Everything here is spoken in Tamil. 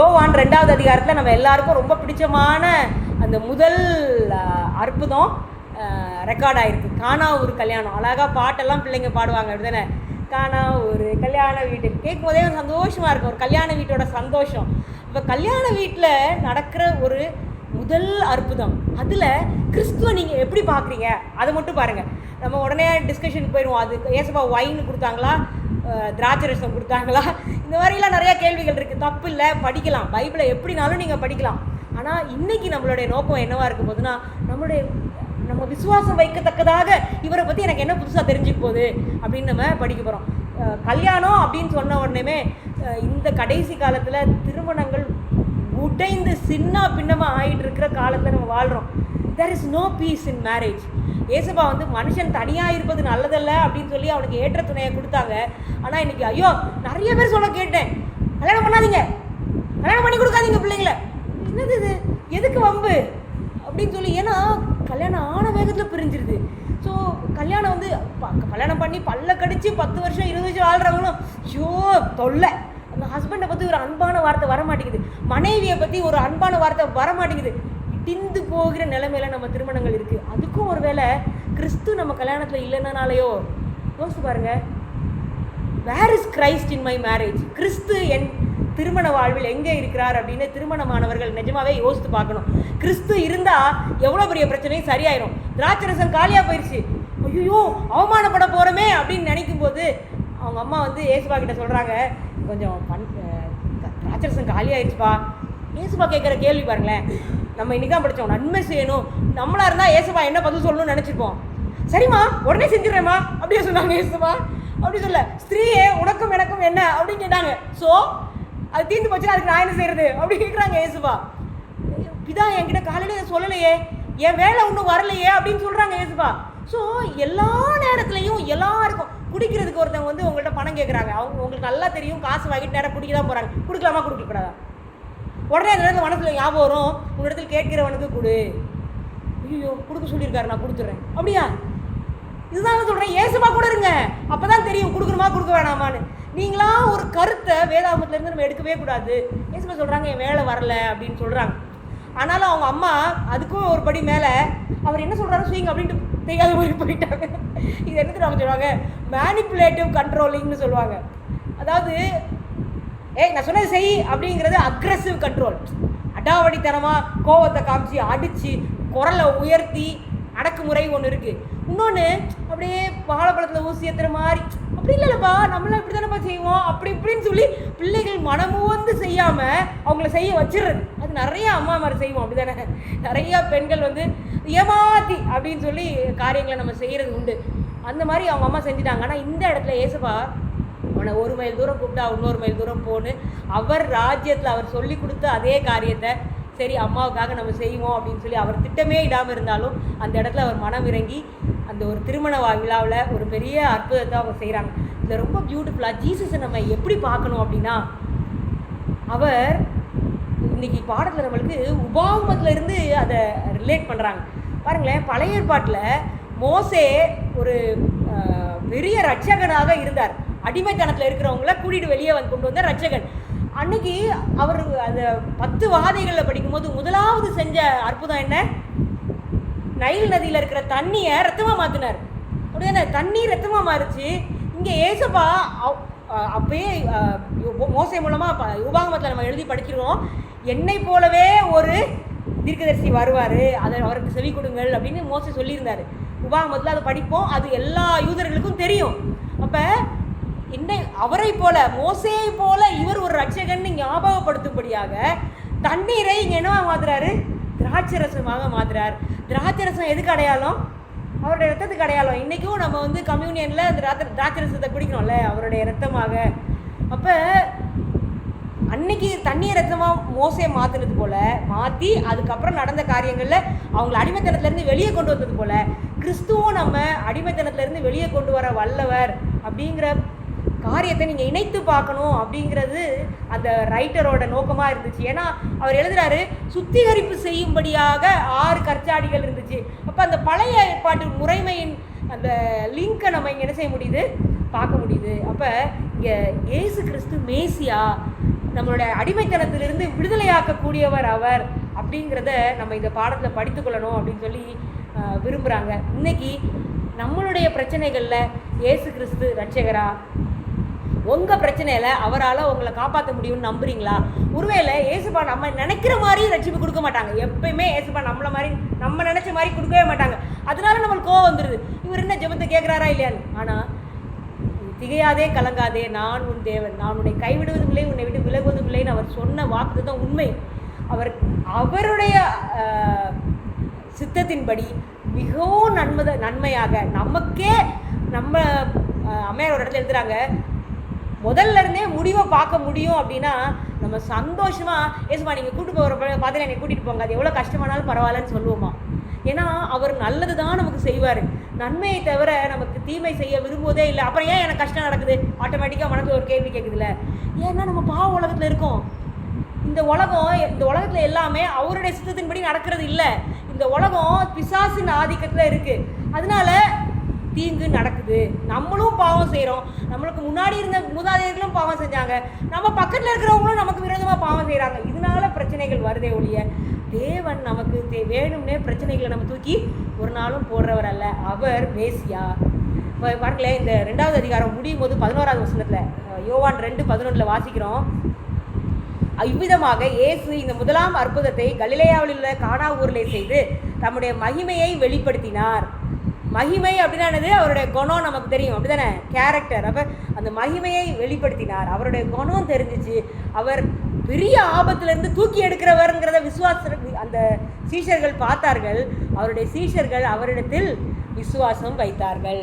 யோவான் 2வது அதிகாரத்தில் நம்ம எல்லாருக்கும் ரொம்ப பிடிச்சமான அந்த முதல் அற்புதம் ரெக்கார்ட் ஆகிருக்கு. கானா ஒரு கல்யாணம், அழகாக பாட்டெல்லாம் பிள்ளைங்க பாடுவாங்க அப்படி தானே. கானா ஒரு கல்யாண வீட்டு கேட்கும் போதே சந்தோஷமாக இருக்கும், ஒரு கல்யாண வீட்டோட சந்தோஷம். இப்போ கல்யாண வீட்டில் நடக்கிற ஒரு முதல் அற்புதம், அதில் கிறிஸ்துவை நீங்கள் எப்படி பார்க்குறீங்க அதை மட்டும் பாருங்கள். நம்ம உடனே டிஸ்கஷனுக்கு போயிடுவோம். அது ஏசப்பா ஒயின் கொடுத்தாங்களா, திராட்சை ரசம் கொடுத்தாங்களா, இந்த மாதிரிலாம் நிறையா கேள்விகள் இருக்குது. தப்பு இல்லை, படிக்கலாம், பைபிளை எப்படினாலும் நீங்கள் படிக்கலாம். ஆனால் இன்றைக்கி நம்மளுடைய நோக்கம் என்னவாக இருக்கும் போதுன்னா, நம்ம விசுவாசம் வைக்கத்தக்கதாக இவரை பற்றி எனக்கு என்ன புதுசாக தெரிஞ்சுக்க போகுது அப்படின்னு நம்ம படிக்க போகிறோம். கல்யாணம் அப்படின்னு சொன்ன உடனே இந்த கடைசி காலத்தில் திருமணங்கள் உடைந்து சின்ன பின்னமாக ஆகிட்டு இருக்கிற காலத்தில் நம்ம வாழ்கிறோம். There is no peace in marriage. ஏசப்பா மனுஷன் தனியாக இருப்பது நல்லதல்ல அப்படின்னு சொல்லி அவனுக்கு ஏற்ற துணையை கொடுத்தாங்க. ஆனால் இன்றைக்கி ஐயோ நிறைய பேர் சொல்ல கேட்டேன், கல்யாணம் பண்ணாதீங்க, கல்யாணம் பண்ணி கொடுக்காதீங்க பிள்ளைங்கள, என்னது இது, எதுக்கு வம்பு அப்படின்னு சொல்லி. ஏன்னா கல்யாணம் ஆன வேகத்தில் பிரிஞ்சிருது. ஸோ கல்யாணம் கல்யாணம் பண்ணி பல்ல கடிச்சு 10 வருஷம் 20 வருஷம் வாழ்கிறவங்களும் ஐயோ தொல்லை. அந்த ஹஸ்பண்டை பற்றி ஒரு அன்பான வார்த்தை வர மாட்டேங்குது, மனைவியை பற்றி ஒரு அன்பான வார்த்தை வர மாட்டேங்குது. இடிந்து போகிற நிலைமையில நம்ம திருமணங்கள் இருக்குது. அதுக்கும் ஒரு வேளை கிறிஸ்து நம்ம கல்யாணத்தில் இல்லைன்னாலேயோ யோசிச்சு பாருங்க. Where is Christ in my marriage? கிறிஸ்து என் திருமண வாழ்வில் எங்கே இருக்கிறார் அப்படின்னு திருமணமானவர்கள் நிஜமாவே யோசித்து பார்க்கணும். கிறிஸ்து இருந்தால் எவ்வளோ பெரிய பிரச்சனையும் சரியாயிரும். திராட்சரசம் காலியாக போயிடுச்சு, ஐயோ அவமானப்பட போகிறோமே அப்படின்னு நினைக்கும் போது அவங்க அம்மா ஏசுபா கிட்ட சொல்கிறாங்க, கொஞ்சம் திராட்சரசம் காலியாகிடுச்சுப்பா. ஏசுபா கேட்குற கேள்வி பாருங்களேன். நம்ம இன்றைக்கி தான் படித்தோம், நன்மை செய்யணும். நம்மளாக இருந்தால் ஏசுபா என்ன பதில் சொல்லணும்னு நினச்சிருப்போம். சரிம்மா உடனே செஞ்சிடறேம்மா அப்படியே சொன்னாங்க ஏசுபா. அப்படி சொல்ல, ஸ்திரீயே உனக்கும் எனக்கும் என்ன அப்படின்னு கேட்டாங்க. ஸோ அது தீர்ந்து போச்சுன்னா அதுக்கு நான் என்ன செய்யறது அப்படி கேட்குறாங்க ஏசுபா. பிதா என்கிட்ட காலையில் சொல்லலையே, என் வேலை ஒன்றும் வரலையே அப்படின்னு சொல்கிறாங்க ஏசுபா. ஸோ எல்லா நேரத்துலையும் எல்லாருக்கும் குடிக்கிறதுக்கு ஒருத்தவங்க உங்கள்கிட்ட பணம் கேட்குறாங்க. உங்களுக்கு நல்லா தெரியும், காசு வாங்கிட்டு நேரம் குடிக்க தான் போகிறாங்க. கொடுக்கலாமா கொடுக்கக்கூடாதா? உடனே அந்த நேரத்தில் மனசில் ஞாபகம் வரும், உங்களிடத்தில் கேட்கிறவனுக்கு கொடு. ஐயோ கொடுக்க சொல்லியிருக்காரு, நான் கொடுத்துட்றேன். அப்படியா? இதுதான் சொல்கிறேன், ஏசுபா கூட இருங்க, அப்போ தான் தெரியும் கொடுக்கணுமா கொடுக்க வேணாமான்னு. நீங்களா ஒரு கருத்தை வேதாகமத்துலேருந்து நம்ம எடுக்கவே கூடாது. ஏசுபா சொல்கிறாங்க என் வேலை வரல அப்படின்னு சொல்கிறாங்க. ஆனாலும் அவங்க அம்மா அதுக்கும் ஒரு படி மேலே அவர் என்ன சொல்கிறாரு ஸ்வீங்க அப்படின்ட்டு தெரியாத மாதிரி போயிட்டாங்க. இது என்னது அவங்க சொல்லுவாங்க, மேனிப்புலேட்டிவ் கண்ட்ரோலிங்னு சொல்லுவாங்க. அதாவது நான் சொன்னது செய் அப்படிங்கிறது அக்ரெசிவ் கண்ட்ரோல். அடாவடித்தனமாக கோவத்தை காமிச்சு அடித்து குரலை உயர்த்தி அடக்குமுறை ஒன்று இருக்குது. இன்னொன்று அப்படியே வாழைப்பழத்தில் ஊசி ஏற்றுற மாதிரி, அப்படி இல்லைல்லப்பா நம்மளாம் இப்படி தானேப்பா செய்வோம் அப்படி இப்படின்னு சொல்லி பிள்ளைகள் மனமும் செய்யாமல் அவங்கள செய்ய வச்சிடுறது. அது நிறைய அம்மா மாதிரி செய்வோம் அப்படி தானே. நிறையா பெண்கள் ஏமாத்தி அப்படின்னு சொல்லி காரியங்களை நம்ம செய்கிறது உண்டு. அந்த மாதிரி அவங்க அம்மா செஞ்சுட்டாங்க. ஆனால் இந்த இடத்துல ஏசுபா அவனை 1 மைல் தூரம் கூப்பிட்டா 1 மைல் தூரம் போன்னு அவர் ராஜ்யத்தில் அவர் சொல்லி கொடுத்த அதே காரியத்தை சரி அம்மாவுக்காக நம்ம செய்வோம் அப்படின்னு சொல்லி அவர் திட்டமே இடாமல் இருந்தாலும் அந்த இடத்துல அவர் மனம் இறங்கி அந்த ஒரு திருமண விழாவில் ஒரு பெரிய அற்புதத்தை அவங்க செய்கிறாங்க. இதில் ரொம்ப பியூட்டிஃபுல்லாக ஜீசஸை நம்ம எப்படி பார்க்கணும் அப்படின்னா, அவர் இன்றைக்கி பாடத்தில் நம்மளுக்கு உபாகமத்தில் இருந்து அதை ரிலேட் பண்ணுறாங்க. பாருங்களேன், பழைய ஏற்பாட்டில் மோசே ஒரு பெரிய ரட்சகனாக இருந்தார். அடிமைத்தனத்தில் இருக்கிறவங்கள கூட்டிகிட்டு வெளியே கொண்டு வந்த ரட்சகன். அன்னைக்கு அவர் அந்த 10 வாதைகளில் படிக்கும்போது முதலாவது செஞ்ச அற்புதம் என்ன? நைல் நதியில் இருக்கிற தண்ணியை ரத்தமாக மாற்றினார். அப்படியே தண்ணி ரத்தமாக மாறிச்சு. இங்கே ஏசப்பா அப்பயே மோசே மூலமாக உபாகமத்தில் நம்ம எழுதி படிச்சிருக்கோம், என்னை போலவே ஒரு தீர்க்கதரிசி வருவார், அதை அவருக்கு செவி கொடுங்கள் அப்படின்னு மோசே சொல்லியிருந்தார். உபாகமத்தில் அதை படிப்போம், அது எல்லா யூதர்களுக்கும் தெரியும். அப்போ அவரை போல மோசேயை போல இவர் ஒரு ரட்சகன் ஞாபகப்படுத்தும்படியாக தண்ணீரை இங்கே என்னவா மாத்துறாரு? திராட்சரசமாக மாத்துறார். திராட்சரசம் எதுக்கு அடையாளம்? அவருடைய ரத்தத்துக்கு அடையாளம். இன்றைக்கும் நம்ம கம்யூனியனில் அந்த திராட்சரசத்தை குடிக்கணும்ல, அவருடைய ரத்தமாக. அப்போ அன்னைக்கு தண்ணியை ரத்தமாக மோசையை மாற்றினது போல் மாற்றி அதுக்கப்புறம் நடந்த காரியங்களில் அவங்கள அடிமைத்தனத்துலேருந்து வெளியே கொண்டு வந்தது போல் கிறிஸ்துவும் நம்ம அடிமைத்தனத்துலேருந்து வெளியே கொண்டு வர வல்லவர் அப்படிங்கிற காரியத்தை நீங்கள் இணைத்து பார்க்கணும் அப்படிங்கிறது அந்த ரைட்டரோட நோக்கமாக இருந்துச்சு. ஏன்னா அவர் எழுதுகிறாரு, சுத்திகரிப்பு செய்யும்படியாக 6 கற்சாடிகள் இருந்துச்சு. அப்போ அந்த பழைய ஏற்பாட்டு முறைமையின் அந்த லிங்கை நம்ம இங்கே என்ன செய்ய முடியுது? பார்க்க முடியுது. அப்போ இங்கே இயேசு கிறிஸ்து மேசியா நம்மளுடைய அடிமைத்தனத்திலிருந்து விடுதலையாக்கக்கூடியவர் அவர் அப்படிங்கிறத நம்ம இந்த பாடத்தில் படித்துக்கொள்ளணும் அப்படின்னு சொல்லி விரும்புகிறாங்க. இன்றைக்கி நம்மளுடைய பிரச்சனைகளில் இயேசு கிறிஸ்து ரட்சகரா? உங்கள் பிரச்சனையில் அவரால் உங்களை காப்பாற்ற முடியும்னு நம்புறீங்களா? ஒருவேளை ஏசுப்பா நம்ம நினைக்கிற மாதிரி ரட்சிப்பு கொடுக்க மாட்டாங்க. எப்பயுமே ஏசுப்பா நம்மளை மாதிரி நம்ம நினச்ச மாதிரி கொடுக்கவே மாட்டாங்க. அதனால நம்மளுக்கு கோவம் வந்துடுது, இவர் என்ன ஜெபத்தை கேட்குறாரா இல்லையான்னு. ஆனால் திகையாதே கலங்காதே, நான் உன் தேவன், நான் உன்னை கைவிடுவதும் இல்லை, உன்னை விட்டு விலகுவதும் இல்லைன்னு அவர் சொன்ன வாக்கு தான் உண்மை. அவருடைய சித்தத்தின்படி மிகவும் நன்மையாக நமக்கே நம்ம அம்மையார் ஒரு இடத்துல எழுதுறாங்க, முதல்ல இருந்தே முடிவை பார்க்க முடியும் அப்படின்னா நம்ம சந்தோஷமாக ஏசுமா நீங்கள் கூட்டு போகிற பார்த்து என்னை கூட்டிகிட்டு போங்க, அது எவ்வளோ கஷ்டமானாலும் பரவாயில்லன்னு சொல்லுவோமா. ஏன்னா அவர் நல்லது தான் நமக்கு செய்வார். நன்மையை தவிர நமக்கு தீமை செய்ய விரும்புவதே இல்லை. அப்புறம் ஏன் எனக்கு கஷ்டம் நடக்குது? ஆட்டோமேட்டிக்காக மனதில் ஒரு கேள்வி கேட்குதுல்ல. ஏன்னா நம்ம பாவ உலகத்தில் இருக்கோம். இந்த உலகத்தில் எல்லாமே அவருடைய சித்தத்தின்படி நடக்கிறது இல்லை. இந்த உலகம் பிசாசின் ஆதிக்கத்தில் இருக்குது. அதனால தீங்கு நடக்குது. நம்மளும் பாவம் செய்கிறோம். நம்மளுக்கு முன்னாடி இருந்த மூதாதையர்களும் பாவம் செஞ்சாங்க. நம்ம பக்கத்தில் இருக்கிறவங்களும் நமக்கு விரோதமாக பாவம் செய்கிறாங்க. இதனால பிரச்சனைகள் வருதே ஒழிய தேவன் நமக்கு வேணும்னே பிரச்சனைகளை நம்ம தூக்கி ஒரு நாளும் போடுறவர் அல்ல. அவர் மேசியா. பாருங்களேன், இந்த 2வது அதிகாரம் முடியும் போது 11வது வசனத்தில் யோவான் 2:11 வாசிக்கிறோம். இவ்விதமாக இயேசு இந்த முதலாம் அற்புதத்தை கலிலேயாவில் உள்ள கானா ஊரிலே செய்து தம்முடைய மகிமையை வெளிப்படுத்தினார். மகிமை அப்படின்னானது அவருடைய குணம் நமக்கு தெரியும், அப்படிதானே, கேரக்டர். அப்போ அந்த மகிமையை வெளிப்படுத்தினார். அவருடைய குணம் தெரிஞ்சிச்சு. அவர் பெரிய ஆபத்திலிருந்து தூக்கி எடுக்கிறவருங்கிறத அந்த சீஷர்கள் பார்த்தார்கள். அவருடைய சீஷர்கள் அவரிடத்தில் விசுவாசம் வைத்தார்கள்.